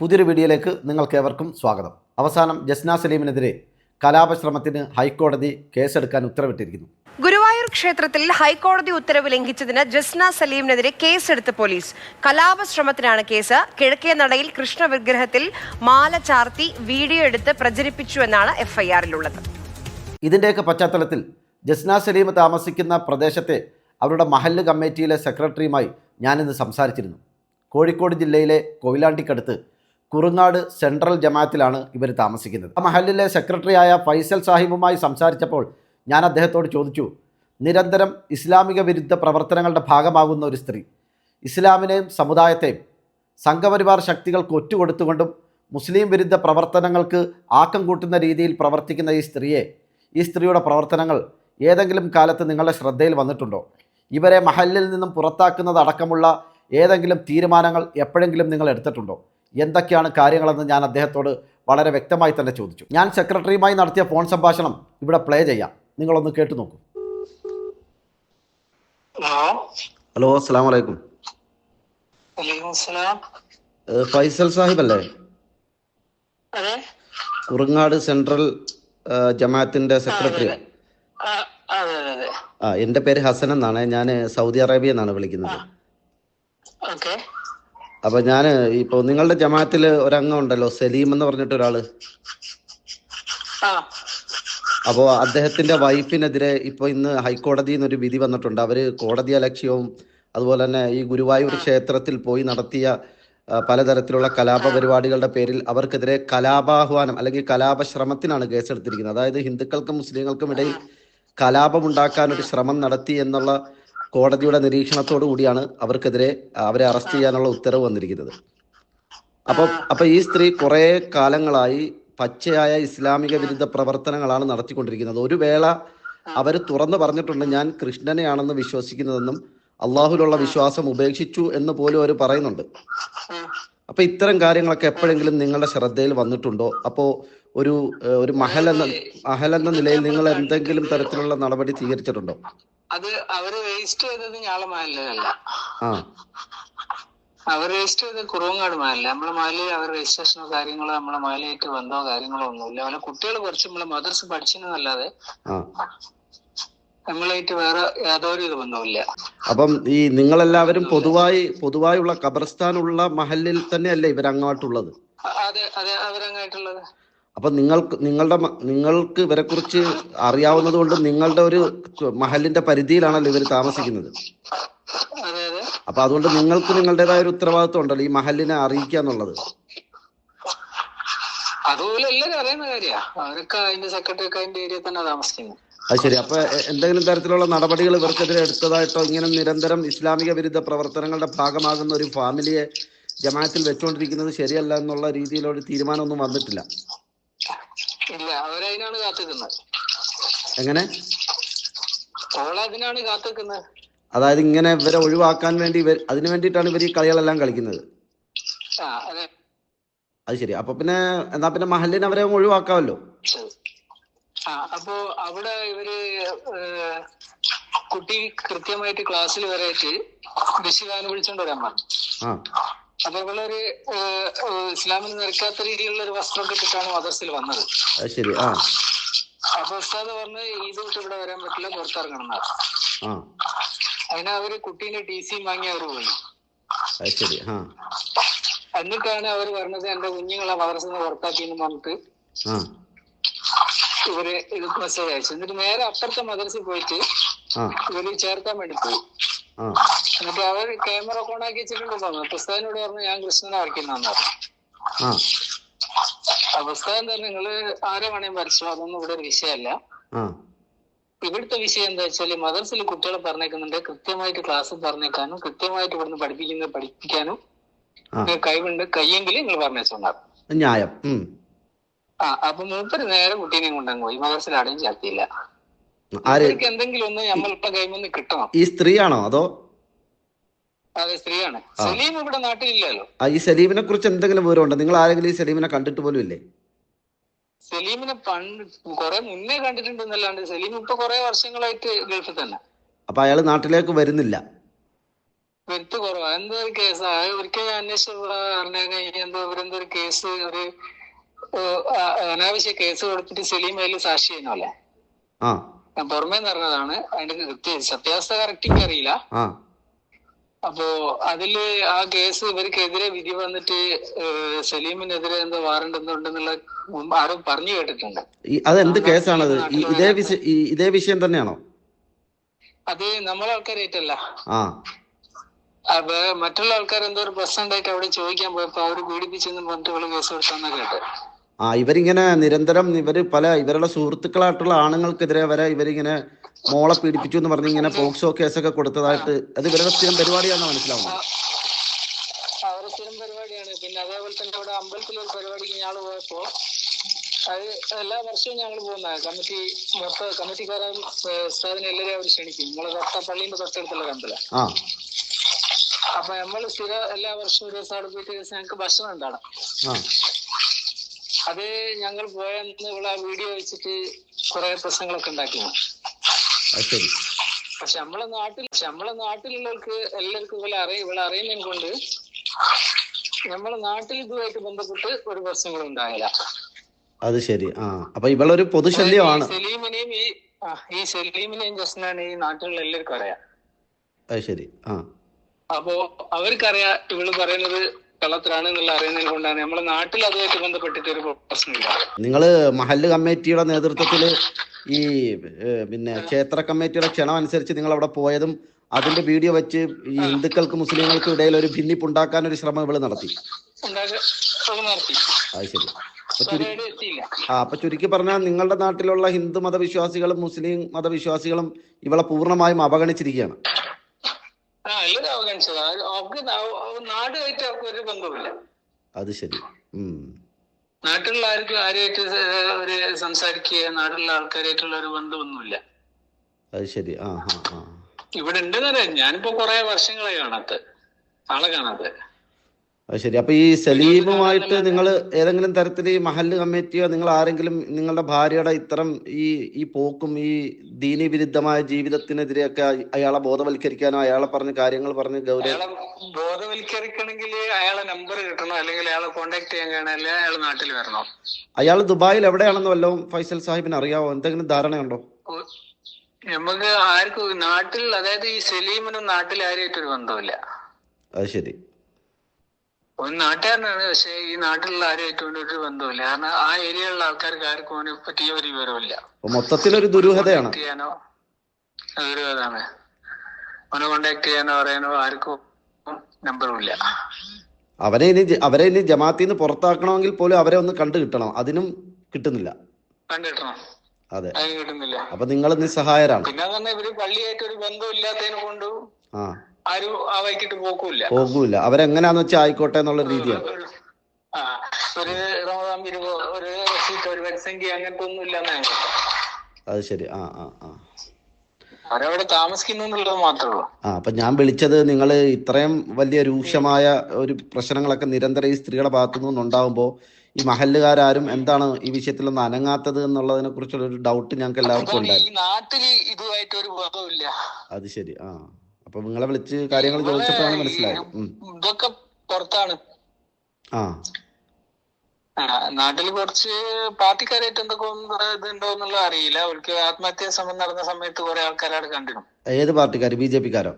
പുതിയൊരു വീഡിയോയിലേക്ക് നിങ്ങൾക്കേവർക്കും സ്വാഗതം. അവസാനം ജസ്ന സലീമിനെതിരെ കലാപശ്രമത്തിന് ഹൈക്കോടതി കേസെടുക്കാൻ ഉത്തരവിട്ടിരിക്കുന്നു. ഗുരുവായൂർ ക്ഷേത്രത്തിൽ ഹൈക്കോടതി ഉത്തരവ് ലംഘിച്ചതിന് ജസ്ന സലീമിനെതിരെ കേസെടുത്ത് പോലീസ്. കലാപശ്രമത്തിനാണ് കേസ്. കിഴക്കേ നടയിൽ കൃഷ്ണ വിഗ്രഹത്തിൽ മാല ചാർത്തി വീഡിയോ എടുത്ത് പ്രചരിപ്പിച്ചുവെന്നാണ് എഫ്ഐആറിലുള്ളത്. ഇതിൻ്റെയൊക്കെ പശ്ചാത്തലത്തിൽ ജസ്ന സലീം താമസിക്കുന്ന പ്രദേശത്തെ അവരുടെ മഹല്ല് കമ്മിറ്റിയിലെ സെക്രട്ടറിയുമായി ഞാനിന്ന് സംസാരിച്ചിരുന്നു. കോഴിക്കോട് ജില്ലയിലെ കൊയിലാണ്ടിക്കടുത്ത് കുറുങ്ങാട് സെൻട്രൽ ജമാഅത്തിലാണ് ഇവർ താമസിക്കുന്നത്. ആ മഹല്ലിലെ സെക്രട്ടറിയായ ഫൈസൽ സാഹിബുമായി സംസാരിച്ചപ്പോൾ ഞാൻ അദ്ദേഹത്തോട് ചോദിച്ചു, നിരന്തരം ഇസ്ലാമിക വിരുദ്ധ പ്രവർത്തനങ്ങളുടെ ഭാഗമാകുന്ന ഒരു സ്ത്രീ ഇസ്ലാമിനെയും സമുദായത്തെയും സംഘപരിവാർ ശക്തികൾക്ക് ഒറ്റുകൊടുത്തുകൊണ്ടും മുസ്ലിം വിരുദ്ധ പ്രവർത്തനങ്ങൾക്ക് ആക്കം കൂട്ടുന്ന രീതിയിൽ പ്രവർത്തിക്കുന്ന ഈ സ്ത്രീയുടെ പ്രവർത്തനങ്ങൾ ഏതെങ്കിലും കാലത്ത് നിങ്ങളുടെ ശ്രദ്ധയിൽ വന്നിട്ടുണ്ടോ? ഇവരെ മഹല്ലിൽ നിന്നും പുറത്താക്കുന്നതടക്കമുള്ള ഏതെങ്കിലും തീരുമാനങ്ങൾ എപ്പോഴെങ്കിലും നിങ്ങൾ എടുത്തിട്ടുണ്ടോ? എന്തൊക്കെയാണ് കാര്യങ്ങളെന്ന് ഞാൻ അദ്ദേഹത്തോട് വളരെ വ്യക്തമായി തന്നെ ചോദിച്ചു. ഞാൻ സെക്രട്ടറിയുമായി നടത്തിയ ഫോൺ സംഭാഷണം ഇവിടെ പ്ലേ ചെയ്യാം, നിങ്ങളൊന്ന് കേട്ടു നോക്കൂ. ഹലോ, അസ്സലാമു അലൈക്കും. ഫൈസൽ സാഹിബ് അല്ലേ? കുറുങ്ങാട് സെൻട്രൽ ജമാഅത്തിന്റെ സെക്രട്ടറി. എൻ്റെ പേര് ഹസൻ എന്നാണ്. ഞാൻ സൗദി അറേബ്യ എന്നാണ് വിളിക്കുന്നത്. അപ്പൊ ഞാൻ ഇപ്പോൾ നിങ്ങളുടെ ജമാഅത്തിൽ ഒരംഗം ഉണ്ടല്ലോ, സലീം എന്ന് പറഞ്ഞിട്ട് ഒരാള്. അപ്പോൾ അദ്ദേഹത്തിന്റെ വൈഫിനെതിരെ ഇപ്പോൾ ഇന്ന് ഹൈക്കോടതിയിൽ നിന്ന് ഒരു വിധി വന്നിട്ടുണ്ട്. അവര് കോടതി അലക്ഷ്യവും അതുപോലെ തന്നെ ഈ ഗുരുവായൂർ ക്ഷേത്രത്തിൽ പോയി നടത്തിയ പലതരത്തിലുള്ള കലാപ പരിപാടികളുടെ പേരിൽ അവർക്കെതിരെ കലാപാഹ്വാനം അല്ലെങ്കിൽ കലാപശ്രമത്തിനാണ് കേസെടുത്തിരിക്കുന്നത്. അതായത് ഹിന്ദുക്കൾക്കും മുസ്ലിങ്ങൾക്കും ഇടയിൽ കലാപമുണ്ടാക്കാൻ ഒരു ശ്രമം നടത്തി എന്നുള്ള കോടതിയുടെ നിരീക്ഷണത്തോടു കൂടിയാണ് അവർക്കെതിരെ അവരെ അറസ്റ്റ് ചെയ്യാനുള്ള ഉത്തരവ് വന്നിരിക്കുന്നത്. അപ്പൊ ഈ സ്ത്രീ കുറെ കാലങ്ങളായി പച്ചയായ ഇസ്ലാമിക വിരുദ്ധ പ്രവർത്തനങ്ങളാണ് നടത്തിക്കൊണ്ടിരിക്കുന്നത്. ഒരു വേള അവർ തുറന്നു പറഞ്ഞിട്ടുണ്ട്, ഞാൻ കൃഷ്ണനെയാണെന്ന് വിശ്വസിക്കുന്നതെന്നും അള്ളാഹുലുള്ള വിശ്വാസം ഉപേക്ഷിച്ചു എന്ന് പോലും അവർ പറയുന്നുണ്ട്. അപ്പൊ ഇത്തരം കാര്യങ്ങളൊക്കെ എപ്പോഴെങ്കിലും നിങ്ങളുടെ ശ്രദ്ധയിൽ വന്നിട്ടുണ്ടോ? അപ്പോ ഒരു മഹൽ എന്ന നിലയിൽ നിങ്ങൾ എന്തെങ്കിലും തരത്തിലുള്ള നടപടി സ്വീകരിച്ചിട്ടുണ്ടോ? അത് അവര് രജിസ്റ്റർ ചെയ്തത് ഞാളെ മഹലിലല്ല, അവർ രജിസ്റ്റർ ചെയ്തത് കുറുവങ്ങാട് മഹലിൽ. നമ്മളെ മഹലിൽ അവർ രജിസ്ട്രേഷനോ കാര്യങ്ങളോ നമ്മളെ മഹലായിട്ട് ബന്ധമോ കാര്യങ്ങളോ ഒന്നുമില്ല. അവരെ കുട്ടികൾ കുറച്ച് നമ്മളെ മദർസ് പഠിച്ചെന്നല്ലാതെ നമ്മളായിട്ട് വേറെ യാതൊരു ഇത് ബന്ധവുമില്ല. അപ്പം ഈ നിങ്ങളെല്ലാവരും പൊതുവായുള്ള ഖബർസ്ഥാനുള്ള മഹലിൽ തന്നെയല്ലേ ഇവരങ്ങാട്ടുള്ളത്? അതെ അതെ, അവരങ്ങായിട്ടുള്ളത്. അപ്പൊ നിങ്ങൾക്ക് ഇവരെ കുറിച്ച് അറിയാവുന്നത് കൊണ്ട് നിങ്ങളുടെ ഒരു മഹലിന്റെ പരിധിയിലാണല്ലോ ഇവർ താമസിക്കുന്നത്. അപ്പൊ അതുകൊണ്ട് നിങ്ങൾക്ക് നിങ്ങളുടേതായ ഒരു ഉത്തരവാദിത്വം ഉണ്ടല്ലോ ഈ മഹലിനെ അറിയിക്കുക എന്നുള്ളത്. അതുപോലെ എല്ലാവരും അറിയുന്ന കാര്യമാണ്. അവരൊക്കെ അതിന്റെ സെക്രട്ടറി ഒക്കെ അതിന്റെ ഏരിയ തന്നെ താമസിക്കുന്നത്. അത് ശരി. അപ്പൊ എന്തെങ്കിലും തരത്തിലുള്ള നടപടികൾ ഇവർക്കെതിരെ എടുത്തതായിട്ടോ, ഇങ്ങനെ നിരന്തരം ഇസ്ലാമിക വിരുദ്ധ പ്രവർത്തനങ്ങളുടെ ഭാഗമാകുന്ന ഒരു ഫാമിലിയെ ജമാഅത്തിൽ വെച്ചുകൊണ്ടിരിക്കുന്നത് ശരിയല്ല എന്നുള്ള രീതിയിലൊരു തീരുമാനമൊന്നും വന്നിട്ടില്ല? ഇല്ല, അവരതിനാണ് കാത്തിക്കുന്നത്. എങ്ങനെ? അതിനാണ് കാത്തിക്കുന്നത്. അതായത് ഇങ്ങനെ ഇവരെ ഒഴിവാക്കാൻ വേണ്ടി അതിനു വേണ്ടിയിട്ടാണ് ഇവർ ഈ കളികളെല്ലാം കളിക്കുന്നത്. അത് ശരി. അപ്പൊ എന്നാ പിന്നെ മഹലിനെ അവരെ ഒഴിവാക്കാമല്ലോ. അപ്പോ അവിടെ ഇവര് കുട്ടി കൃത്യമായിട്ട് ക്ലാസ്സിൽ വരെയായിട്ട് ബിസിഗാനം വിളിച്ചോണ്ട് വരാൻ പറഞ്ഞു. അപ്പൊ ഇവളൊരു ഇസ്ലാമിന് നിരക്കാത്ത രീതിയിലുള്ള ഒരു വസ്ത്രമൊക്കെ ഇട്ടിട്ടാണ് മദർസിൽ വന്നത്. അപ്പൊ ഉസ്താദ് പറഞ്ഞ് ഇത് വിട്ട് ഇവിടെ വരാൻ പറ്റില്ല, പുറത്തിറങ്ങണം എന്നാണ്. അതിന് അവര് കുട്ടീന്റെ TC വാങ്ങി അവര് പോയി. എന്നിട്ടാണ് അവര് പറഞ്ഞത് എന്റെ കുഞ്ഞുങ്ങളെ മദർസിന്ന് പുറത്താക്കിയെന്ന് പറഞ്ഞിട്ട് ഇവര് ഇത് മെസ്സേജ് അയച്ചു. എന്നിട്ട് നേരെ അപ്പുറത്തെ മദർസിൽ പോയിട്ട് ഇവര് ചേർക്കാൻ വേണ്ടി പോയി. എന്നിട്ട് അവർ ക്യാമറ ഓണാക്കി വെച്ചിട്ടുണ്ടെന്ന് പറഞ്ഞു. പുസ്തകനോട് പറഞ്ഞു ഞാൻ കൃഷ്ണനെ വരയ്ക്കുന്നതെന്ന് പറഞ്ഞു. പുസ്തകം തന്നെ നിങ്ങള് ആരെ വേണേലും വരച്ചു, അതൊന്നും ഇവിടെ ഒരു വിഷയമല്ല. ഇവിടുത്തെ വിഷയം എന്താ വെച്ചാല് മദർസിൽ കുട്ടികളെ പറഞ്ഞേക്കുന്നുണ്ട്, കൃത്യമായിട്ട് ക്ലാസ് പറഞ്ഞേക്കാനും കൃത്യമായിട്ട് ഇവിടുന്ന് പഠിപ്പിക്കാനും കഴിവുണ്ട്, കയ്യെങ്കിൽ നിങ്ങൾ പറഞ്ഞേച്ചുണ്ടാകും. ന്യായം. അപ്പൊ മൂപ്പര് നേരെ കുട്ടീനെ കൊണ്ടങ്ങ് പോയി. മദർസിൽ അടയും ചേർത്തിയില്ല. എന്തെങ്കിലും ഒന്ന് നമ്മളിപ്പോ കൈമൊന്ന് കിട്ടണം. ഈ സ്ത്രീയാണോ അതോ? അതെ, സ്ത്രീയാണ്. സലീം ഇവിടെ നാട്ടിലില്ലല്ലോ. ഈ സലീമിനെ കുറിച്ച് എന്തെങ്കിലും വിവരമുണ്ടോ? നിങ്ങൾ ആരെങ്കിലും ഈ സലീമിനെ കണ്ടിട്ട് പോലും ഇല്ലേ? സലീമിനെ പണ്ട് കുറെ മുന്നേ കണ്ടിട്ടുണ്ടെന്നല്ലാണ്ട് സലീം ഇപ്പൊ കുറെ വർഷങ്ങളായിട്ട് ഗൾഫിൽ തന്നെ. അപ്പൊ അയാൾ നാട്ടിലേക്ക് വരുന്നില്ല? വെത്ത് കുറവാ. എന്തോ ഒരു കേസാ ഒരിക്കൽ ഞാൻ അന്വേഷിച്ച എന്തോ ഇവരെന്തോ ഒരു കേസ്, ഒരു അനാവശ്യ കേസ് കൊടുത്തിട്ട് സലീം അതിൽ സാക്ഷി ചെയ്യുന്നല്ലേ. ഞാൻ പുറമേ നിറഞ്ഞതാണ്, അതിന്റെ സത്യാവസ്ഥ കറക്റ്റ് അറിയില്ല. അപ്പോ അതില് ആ കേസ് ഇവർക്കെതിരെ വിധി വന്നിട്ട് സലീമിനെതിരെ എന്തോ വാറണ്ട് എന്തോ ഉണ്ടെന്നുള്ള ആരും പറഞ്ഞു കേട്ടിട്ടുണ്ട്. അതെന്ത് കേസാണത്? ഇതേ വിഷയം തന്നെയാണോ? അത് നമ്മളെ ആൾക്കാരായിട്ടല്ല. അപ്പൊ മറ്റുള്ള ആൾക്കാർ എന്തോ ഒരു പ്രശ്നം ഉണ്ടായിട്ട് അവിടെ ചോദിക്കാൻ പോയപ്പോ അവര് പീഡിപ്പിച്ചെന്ന് പറഞ്ഞിട്ട് കേസ് കൊടുത്താന്നാ കേട്ടെ. ഇവരിങ്ങനെ നിരന്തരം ഇവരുടെ സുഹൃത്തുക്കളായിട്ടുള്ള ആണുങ്ങൾക്കെതിരെ വരെ ഇവരിങ്ങനെ മോളെ പീഡിപ്പിച്ചു എന്ന് പറഞ്ഞ് ഇങ്ങനെ പോക്സോ കേസൊക്കെ കൊടുത്തതായിട്ട്, അത് ഇവരുടെ സ്ഥിരം പരിപാടിയാണെന്ന് മനസ്സിലാവുന്നത്. അവരുടെ സ്ഥിരം പരിപാടിയാണ്. പിന്നെ അതേപോലെ തന്നെ ഇവിടെ അമ്പലത്തിലൊരു പരിപാടിക്ക് ഞങ്ങള് പോയപ്പോ, അത് എല്ലാ വർഷവും ഞങ്ങൾ പോകുന്ന കമ്മിറ്റിക്കാരൻ ഉസ്താദിനെ എല്ലാവരും അവർ ക്ഷണിക്കും. നമ്മളെ പള്ളീന്റെ തൊട്ടടുത്തുള്ള കണ്ടില്ല. അപ്പൊ നമ്മള് സ്ഥിരം എല്ലാ വർഷവും ഒരു ദിവസം അവിടെ പോയിട്ട് ഞങ്ങൾക്ക് ഭക്ഷണം ഉണ്ടാകണം. അത് ഞങ്ങൾ പോയെന്ന് ഇവിടെ വീഡിയോ വെച്ചിട്ട് കുറെ പ്രശ്നങ്ങളൊക്കെ ഉണ്ടാക്കിയാണ്. പക്ഷെ നമ്മളെ നാട്ടിലുള്ളവർക്ക് എല്ലാവർക്കും ഇവിടെ അറിയുന്നതിനെ കൊണ്ട് നമ്മളെ നാട്ടിൽ ഇതുമായിട്ട് ബന്ധപ്പെട്ട് ഒരു പ്രശ്നങ്ങളും ഉണ്ടായില്ല. അത് ശരി. അപ്പൊ ഇവളൊരു പൊതുശല്യമാണ്. ഈ സലീമിനെയും ജസ്നാനെയും ഈ നാട്ടിലുള്ള എല്ലാവർക്കും അറിയാം. അത് ശരി. അപ്പോ അവർക്കറിയാം ഇവള് പറയുന്നത് കള്ളത്തിലാണ് എന്നുള്ള അറിയുന്നതിനെ കൊണ്ടാണ് നമ്മളെ നാട്ടിൽ അതുമായിട്ട് ബന്ധപ്പെട്ടിട്ട് ഒരു പ്രശ്നമില്ല. നിങ്ങള് മഹല്ല് കമ്മിറ്റിയുടെ നേതൃത്വത്തില് ഈ പിന്നെ ക്ഷേത്ര കമ്മിറ്റിയുടെ ക്ഷണം അനുസരിച്ച് നിങ്ങൾ അവിടെ പോയതും അതിന്റെ വീഡിയോ വെച്ച് ഈ ഹിന്ദുക്കൾക്കും മുസ്ലിങ്ങൾക്കും ഇടയിൽ ഒരു ഭിന്നിപ്പ് ഉണ്ടാക്കാൻ ഒരു ശ്രമം ഇവള് നടത്തി. അത് ശരി. അപ്പൊ ചുരുക്കി പറഞ്ഞാൽ നിങ്ങളുടെ നാട്ടിലുള്ള ഹിന്ദു മതവിശ്വാസികളും മുസ്ലിം മതവിശ്വാസികളും ഇവളെ പൂർണ്ണമായും അവഗണിച്ചിരിക്കുകയാണ്. എല്ലാവരും അവഗണിച്ചത്. നാടുമായിട്ട് അവർക്ക് ഒരു ബന്ധമില്ല. അത് ശരി. നാട്ടിലുള്ള ആരുമായിട്ട് ഒരു സംസാരിക്കുക, നാട്ടിലുള്ള ആൾക്കാരായിട്ടുള്ള ഒരു ബന്ധമൊന്നുമില്ല. അത് ശരി. ഇവിടെ ഉണ്ടെന്നറിയാം. ഞാനിപ്പോ കുറെ വർഷങ്ങളായി ആളെ കാണാത്ത. അത് ശരി. അപ്പൊ ഈ സലീമുമായിട്ട് നിങ്ങൾ ഏതെങ്കിലും തരത്തിൽ ഈ മഹല്ല് കമ്മിറ്റിയോ നിങ്ങൾ ആരെങ്കിലും നിങ്ങളുടെ ഭാര്യയുടെ ഇത്തരം ഈ പോക്കും ഈ ദീനി വിരുദ്ധമായ ജീവിതത്തിനെതിരെയൊക്കെ അയാളെ ബോധവൽക്കരിക്കാനോ അയാളെ പറഞ്ഞ കാര്യങ്ങൾ പറഞ്ഞ് ബോധവൽക്കരിക്കണമെങ്കിൽ അയാളെ നമ്പർ കിട്ടണോ, അല്ലെങ്കിൽ അയാളെ കോണ്ടാക്ട് ചെയ്യാൻ കാണാൻ അയാൾ നാട്ടിൽ വരണോ? അയാൾ ദുബായിൽ എവിടെയാണെന്ന് വല്ലതും ഫൈസൽ സാഹിബിന് അറിയാവോ? എന്തെങ്കിലും ധാരണയുണ്ടോ? നമുക്ക് ആർക്കും നാട്ടിൽ, അതായത് ഈ സലീമിനും നാട്ടിൽ ആരുമായിട്ടൊരു ബന്ധമില്ല. അത് ശരി. ഒരു നാട്ടുകാരനാണ്, പക്ഷെ ഈ നാട്ടിലുള്ള ആരുമായിട്ടും ഒരു ബന്ധമില്ല. കാരണം ആ ഏരിയയിലുള്ള ആൾക്കാർക്ക് ആർക്കും അവനെ പറ്റിയ ഒരു വിവരമില്ല. മൊത്തത്തിലൊരു ദുരൂഹതയാണ്. ദുരൂഹതാണ്. അവനെ കോണ്ടാക്ട് ചെയ്യാനോ പറയാനോ ആർക്കും നമ്പറുമില്ല. അവരെ ഇനി ജമാഅത്തിൽ നിന്ന് പുറത്താക്കണമെങ്കിൽ പോലും അവരെ ഒന്ന് കണ്ടു കിട്ടണം. അതിനും കിട്ടുന്നില്ല. കണ്ടിട്ടണം. അതെ, അതിന് കിട്ടുന്നില്ല. അപ്പൊ നിങ്ങൾ നിസ്സഹായരാണ്. പിന്നെ തന്നെ ഇവര് പള്ളിയായിട്ട് ഒരു ബന്ധം ഇല്ലാത്തതിനെ കൊണ്ട് ആരും ആ വൈകിട്ട് പോകൂല. അവരെങ്ങനാന്ന് വെച്ചാൽ ആയിക്കോട്ടെ എന്നുള്ള രീതിയാണ്. ഒരു റമദാൻ പിരിവോ ഒരു വരിസംഖ്യ അങ്ങനത്തെ ഒന്നും ഇല്ലെന്നാണ്. അത് ശരി. അവരവിടെ താമസിക്കുന്നുള്ളത് മാത്രമേ ഉള്ളൂ. അപ്പൊ ഞാൻ വിളിച്ചത്, നിങ്ങൾ ഇത്രയും വലിയ രൂക്ഷമായ ഒരു പ്രശ്നങ്ങളൊക്കെ നിരന്തരം ഈ സ്ത്രീയുടെ ഭാഗത്തു നിന്നുണ്ടാകുമ്പോ ഈ മഹല്ലുകാരും എന്താണ് ഈ വിഷയത്തിലൊന്നും അനങ്ങാത്തത് എന്നുള്ളതിനെ കുറിച്ചുള്ള ഒരു ഡൗട്ട് ഞങ്ങൾക്ക് എല്ലാവർക്കും ഉണ്ടായിരുന്നു. നാട്ടില് ഇതുമായിട്ട് ഒരു ബന്ധമില്ല. അത് ശരി. അപ്പൊ നിങ്ങളെ വിളിച്ച് കാര്യങ്ങൾ ചോദിച്ചപ്പോഴാണ് മനസ്സിലായത്. ഇതൊക്കെ പുറത്താണ്. നാട്ടിൽ കുറച്ച് പാർട്ടിക്കാരായിട്ട് എന്തൊക്കെ ഇതുണ്ടോ എന്നുള്ള അറിയില്ല. അവർക്ക് ആത്മഹത്യാ ശ്രമം നടന്ന സമയത്ത് കുറെ ആൾക്കാരാണ് കണ്ടിരുന്നു. ഏത് പാർട്ടിക്കാര്? BJP-ക്കാരോ?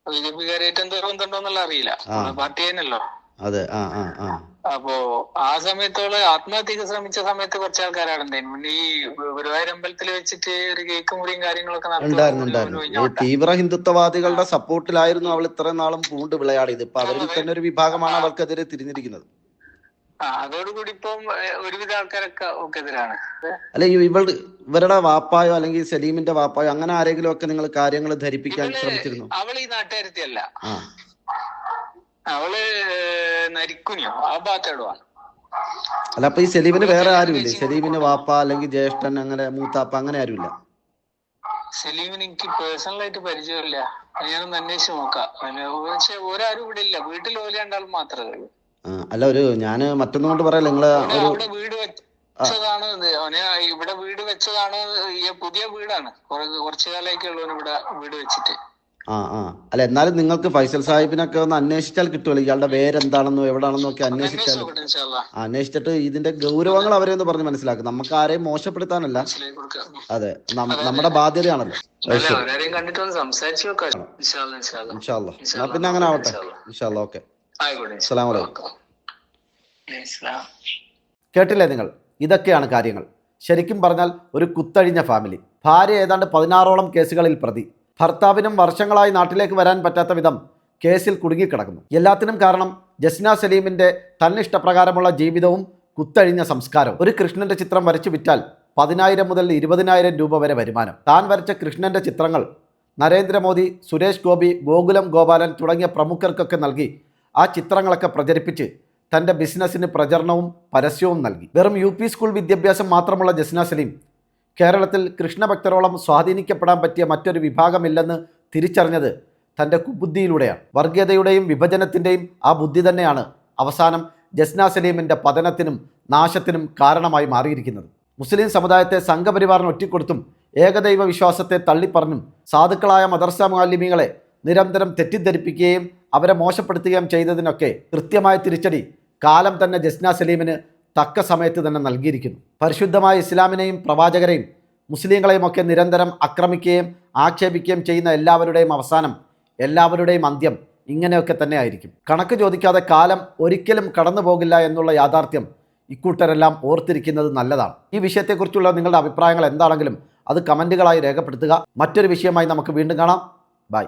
BJP-ക്കാരായിട്ട് എന്തോ ബന്ധമുണ്ടോ എന്നുള്ള അറിയില്ല. പാർട്ടി തന്നെയല്ലോ. അതെ. അപ്പോ ആ സമയത്തോളം ആത്മഹത്യക്ക് ശ്രമിച്ച സമയത്ത് കുറച്ച് ആൾക്കാരാണ്. ഈ ഗുരുവായൂർ അമ്പലത്തിൽ വെച്ചിട്ട് ഒരു കേക്ക് മുറിയും കാര്യങ്ങളൊക്കെ ഉണ്ടായിരുന്നു. തീവ്ര ഹിന്ദുത്വവാദികളുടെ സപ്പോർട്ടിലായിരുന്നു അവൾ ഇത്രയും നാളും പൂണ്ട് വിളയാടിയത്. ഇപ്പൊ അവരിൽ തന്നെ ഒരു വിഭാഗമാണ് അവർക്കെതിരെ തിരിഞ്ഞിരിക്കുന്നത്. അതോടുകൂടി ഇപ്പം ഒരുവിധ ആൾക്കാരൊക്കെ എതിരാണ്. അല്ലെ, ഇവരുടെ വാപ്പായോ അല്ലെങ്കിൽ സലീമിന്റെ വാപ്പായോ അങ്ങനെ ആരെങ്കിലും ഒക്കെ നിങ്ങൾ കാര്യങ്ങൾ ധരിപ്പിക്കാൻ ശ്രമിച്ചിരുന്നു? അവൾ ഈ നാട്ടുകാരത്തിയല്ല. അവള് നരിക്കുനിയോ ആ ഭാഗത്തോടുവാണ്. അല്ല, അപ്പൊ ഈ സലീമിന് വേറെ ആരുമില്ലേ? സലീമിന് വാപ്പ അല്ലെങ്കിൽ ജ്യേഷ്ഠൻ അങ്ങനെ മൂത്താപ്പ അങ്ങനെ ആരുമില്ല? സലീമിന് എനിക്ക് പേഴ്സണലായിട്ട് പരിചയമില്ല. ഞാനൊന്ന് അന്വേഷിച്ച് നോക്കാം. പക്ഷെ ഒരാരും ഇവിടെ ഇല്ല. വീട്ടിൽ ഓല രണ്ടാളും മാത്രമേ ഉള്ളൂ. അല്ല, ഞാന് മറ്റൊന്നും കൊണ്ട് പറയല്ല. നിങ്ങള് അവിടെ വീട് വെച്ചതാണ്. ഇവിടെ വീട് വെച്ചതാണ്. പുതിയ വീടാണ്. കുറച്ചു കാലമൊക്കെ ഉള്ളൂ ഇവിടെ വീട് വെച്ചിട്ട്. അല്ല എന്നാലും നിങ്ങൾക്ക് ഫൈസൽ സാഹിബിനൊക്കെ ഒന്ന് അന്വേഷിച്ചാൽ കിട്ടുമല്ലോ, ഇയാളുടെ പേരെന്താണെന്നോ എവിടാണെന്നോ ഒക്കെ അന്വേഷിച്ചാൽ. അന്വേഷിച്ചിട്ട് ഇതിന്റെ ഗൗരവങ്ങൾ അവരെ ഒന്ന് പറഞ്ഞ് മനസ്സിലാക്കും. നമുക്ക് ആരെയും മോശപ്പെടുത്താനല്ല, അതെ നമ്മുടെ ബാധ്യതയാണല്ലോ. എന്നാ പിന്നെ അങ്ങനെ ആവട്ടെ. ഇൻഷാല്ലാ. ഓക്കെ, അസ്സലാമു അലൈക്കും. കേട്ടില്ലേ നിങ്ങൾ? ഇതൊക്കെയാണ് കാര്യങ്ങൾ. ശരിക്കും പറഞ്ഞാൽ ഒരു കുത്തഴിഞ്ഞ ഫാമിലി. ഭാര്യ ഏതാണ്ട് 16ഓളം കേസുകളിൽ പ്രതി. ഭർത്താവിനും വർഷങ്ങളായി നാട്ടിലേക്ക് വരാൻ പറ്റാത്ത വിധം കേസിൽ കുടുങ്ങിക്കിടക്കുന്നു. എല്ലാത്തിനും കാരണം ജസ്ന സലീമിൻ്റെ തന്നിഷ്ടപ്രകാരമുള്ള ജീവിതവും കുത്തഴിഞ്ഞ സംസ്കാരവും. ഒരു കൃഷ്ണൻ്റെ ചിത്രം വരച്ചു വിറ്റാൽ 10,000 മുതൽ 20,000 രൂപ വരെ വരുമാനം. താൻ വരച്ച കൃഷ്ണൻ്റെ ചിത്രങ്ങൾ നരേന്ദ്രമോദി, സുരേഷ് ഗോപി, ഗോകുലം ഗോപാലൻ തുടങ്ങിയ പ്രമുഖർക്കൊക്കെ നൽകി ആ ചിത്രങ്ങളൊക്കെ പ്രചരിപ്പിച്ച് തൻ്റെ ബിസിനസ്സിന് പ്രചരണവും പരസ്യവും നൽകി. വെറും UP സ്കൂൾ വിദ്യാഭ്യാസം മാത്രമുള്ള ജസ്ന സലീം കേരളത്തിൽ കൃഷ്ണഭക്തരോളം സ്വാധീനിക്കപ്പെടാൻ പറ്റിയ മറ്റൊരു വിഭാഗമില്ലെന്ന് തിരിച്ചറിഞ്ഞത് തൻ്റെ കുബുദ്ധിയിലൂടെയാണ്. വർഗീയതയുടെയും വിഭജനത്തിൻ്റെയും ആ ബുദ്ധി തന്നെയാണ് അവസാനം ജസ്ന സലീമിൻ്റെ പതനത്തിനും നാശത്തിനും കാരണമായി മാറിയിരിക്കുന്നത്. മുസ്ലിം സമുദായത്തെ സംഘപരിവാറിന് ഒറ്റിക്കൊടുത്തും ഏകദൈവ വിശ്വാസത്തെ തള്ളിപ്പറഞ്ഞും സാധുക്കളായ മദർസ മുഅല്ലിമീങ്ങളെ നിരന്തരം തെറ്റിദ്ധരിപ്പിക്കുകയും അവരെ മോശപ്പെടുത്തുകയും ചെയ്തതിനൊക്കെ കൃത്യമായ തിരിച്ചടി കാലം തന്നെ ജസ്ന സലീമിന് തക്ക സമയത്ത് തന്നെ നൽകിയിരിക്കുന്നു. പരിശുദ്ധമായ ഇസ്ലാമിനെയും പ്രവാചകരെയും മുസ്ലിങ്ങളെയും ഒക്കെ നിരന്തരം ആക്രമിക്കുകയും ആക്ഷേപിക്കുകയും ചെയ്യുന്ന എല്ലാവരുടെയും അവസാനം, എല്ലാവരുടെയും അന്ത്യം ഇങ്ങനെയൊക്കെ തന്നെ ആയിരിക്കും. കണക്ക് ചോദിക്കാതെ കാലം ഒരിക്കലും കടന്നു പോകില്ല എന്നുള്ള യാഥാർത്ഥ്യം ഇക്കൂട്ടരെല്ലാം ഓർത്തിരിക്കുന്നത് നല്ലതാണ്. ഈ വിഷയത്തെക്കുറിച്ചുള്ള നിങ്ങളുടെ അഭിപ്രായങ്ങൾ എന്താണെങ്കിലും അത് കമൻറ്റുകളായി രേഖപ്പെടുത്തുക. മറ്റൊരു വിഷയമായി നമുക്ക് വീണ്ടും കാണാം. ബൈ.